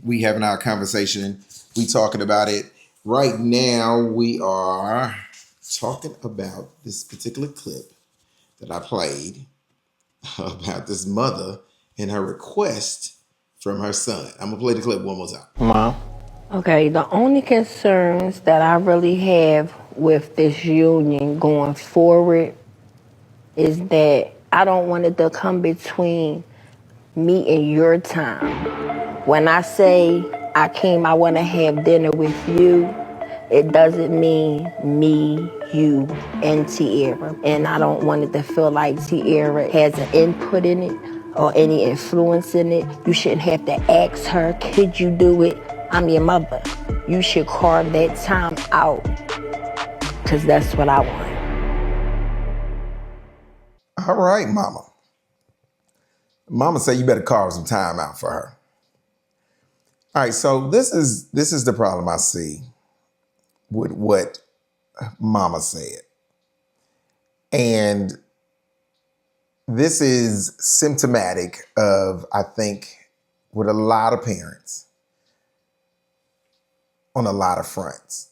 We having our conversation. We talking about it. Right now, we are talking about this particular clip that I played about this mother and her request from her son. I'm gonna play the clip one more time. Mom. Okay, the only concerns that I really have with this union going forward is that I don't want it to come between me and your time. When I say I want to have dinner with you, it doesn't mean me, you, and Tierra. And I don't want it to feel like Tierra has an input in it or any influence in it. You shouldn't have to ask her, could you do it? I'm your mother. You should carve that time out, because that's what I want. All right, mama. Mama say you better carve some time out for her. All right, so this is the problem I see with what mama said. And this is symptomatic of, I think, with a lot of parents on a lot of fronts.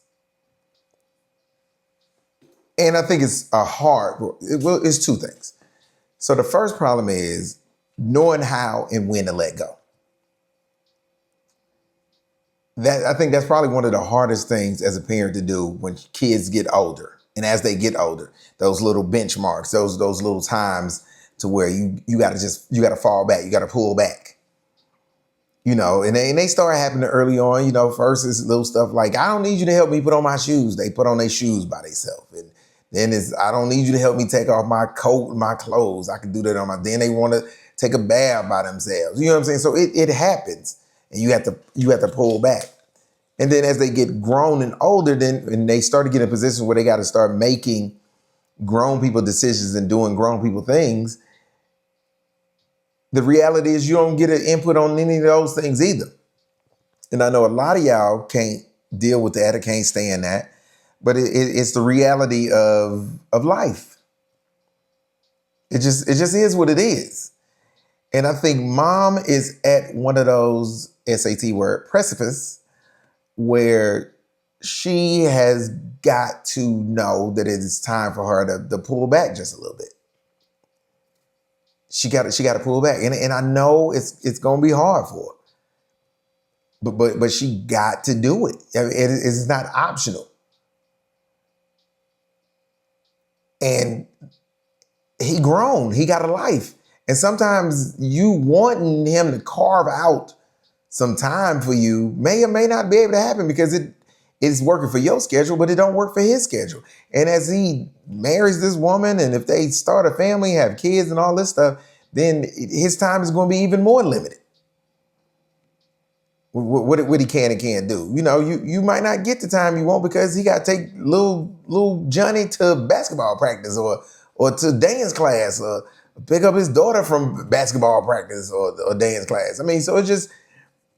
And I think it's it's two things. So the first problem is knowing how and when to let go. I think that's probably one of the hardest things as a parent to do when kids get older. And as they get older, those little benchmarks, those little times to where you gotta fall back, you gotta pull back. You know, and they start happening early on. You know, first it's little stuff like, I don't need you to help me put on my shoes. They put on their shoes by themselves. And then it's, I don't need you to help me take off my coat and my clothes. I can do that on my, then they want to take a bath by themselves. You know what I'm saying? So it happens and you have to pull back. And then as they get grown and older, and they start to get in a position where they got to start making grown people decisions and doing grown people things, the reality is you don't get an input on any of those things either. And I know a lot of y'all can't deal with that or can't stand that, but it's the reality of life. It just is what it is. And I think mom is at one of those SAT word precipice where she has got to know that it is time for her to pull back just a little bit. She got to pull back, and I know it's gonna be hard for her, but she got to do it. I mean, it's not optional. And he grown, he got a life, and sometimes you wanting him to carve out some time for you may or may not be able to happen because it is working for your schedule, but it don't work for his schedule. And as he marries this woman, and if they start a family, have kids and all this stuff, then his time is going to be even more limited. What he can and can't do. You know, you might not get the time you want because he got to take little Johnny to basketball practice or to dance class or pick up his daughter from basketball practice or dance class. I mean, so it's just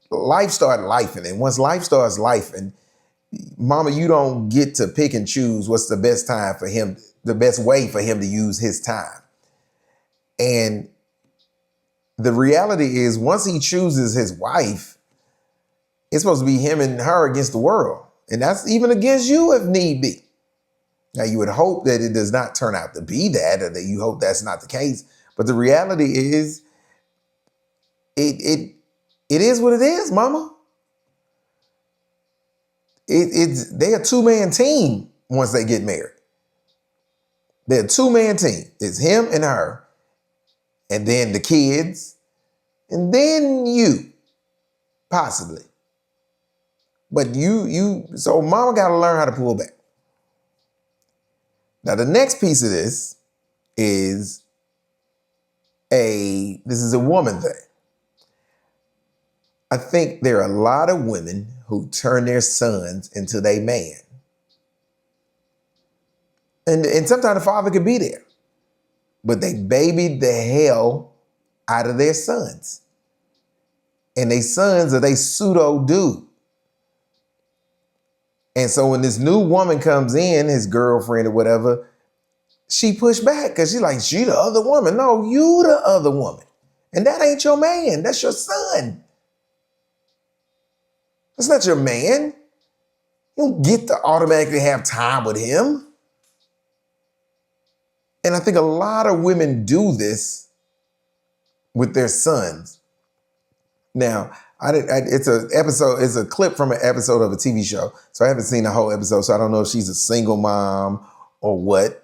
life started lifing. And once life starts lifing, mama, you don't get to pick and choose what's the best time for him, the best way for him to use his time. And the reality is once he chooses his wife, it's supposed to be him and her against the world. And that's even against you if need be. Now you would hope that it does not turn out to be that, or that you hope that's not the case. But the reality is it is what it is, mama. They're a two-man team once they get married. They're a two-man team. It's him and her, and then the kids, and then you, possibly. But so mama got to learn how to pull back. Now the next piece of this is a woman thing. I think there are a lot of women who turn their sons into their man. And sometimes the father could be there, but they babied the hell out of their sons. And they sons are they pseudo dude. And so when this new woman comes in, his girlfriend or whatever, she pushed back because she's like, she the other woman. No, you the other woman. And that ain't your man. That's your son. That's not your man. You don't get to automatically have time with him. And I think a lot of women do this with their sons. Now, it's a clip from an episode of a TV show. So I haven't seen the whole episode, so I don't know if she's a single mom or what.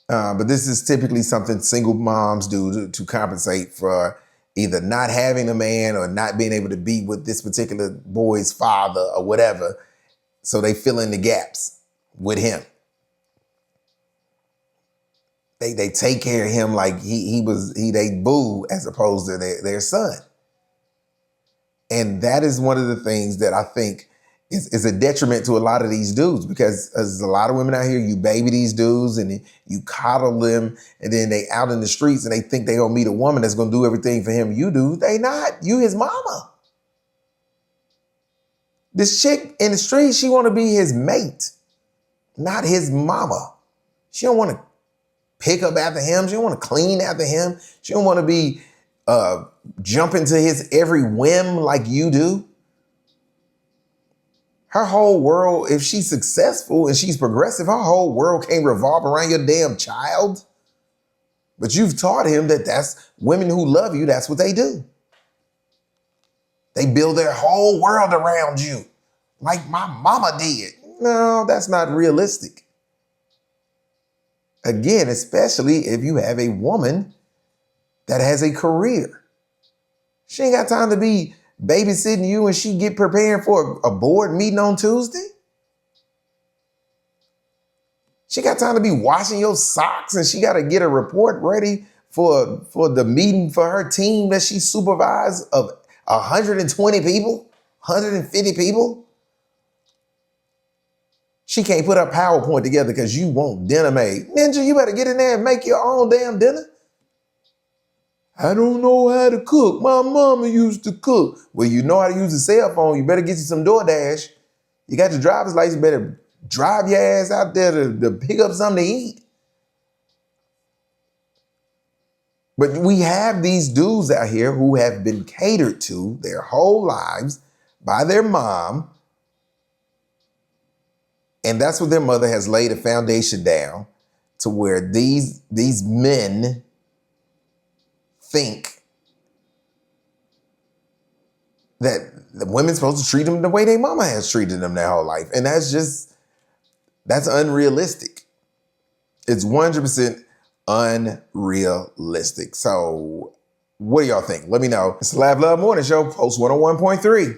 But this is typically something single moms do to compensate for either not having a man or not being able to be with this particular boy's father or whatever. So they fill in the gaps with him. They take care of him like they boo as opposed to their son. And that is one of the things that I think is a detriment to a lot of these dudes, because there's a lot of women out here, you baby these dudes and you coddle them, and then they out in the streets and they think they gonna meet a woman that's gonna do everything for him you do. They not. You his mama. This chick in the street, she wanna be his mate, not his mama. She don't wanna pick up after him. She don't wanna clean after him. She don't wanna be jump into his every whim like you do. Her whole world, if she's successful and she's progressive, her whole world can't revolve around your damn child. But you've taught him that that's women who love you, that's what they do. They build their whole world around you, like my mama did. No, that's not realistic. Again, especially if you have a woman that has a career. She ain't got time to be babysitting you and she get preparing for a board meeting on Tuesday. She got time to be washing your socks and she got to get a report ready for the meeting for her team that she supervised of 120 people, 150 people. She can't put her PowerPoint together because you want dinner made. Ninja, you better get in there and make your own damn dinner. I don't know how to cook. My mama used to cook. Well, you know how to use a cell phone. You better get you some DoorDash. You got your driver's license. You better drive your ass out there to pick up something to eat. But we have these dudes out here who have been catered to their whole lives by their mom. And that's what their mother has laid a foundation down to where these men think that the women's supposed to treat them the way their mama has treated them their whole life. And that's unrealistic. It's 100% unrealistic. So what do y'all think? Let me know. It's the Lav Love Morning Show, Post 101.3.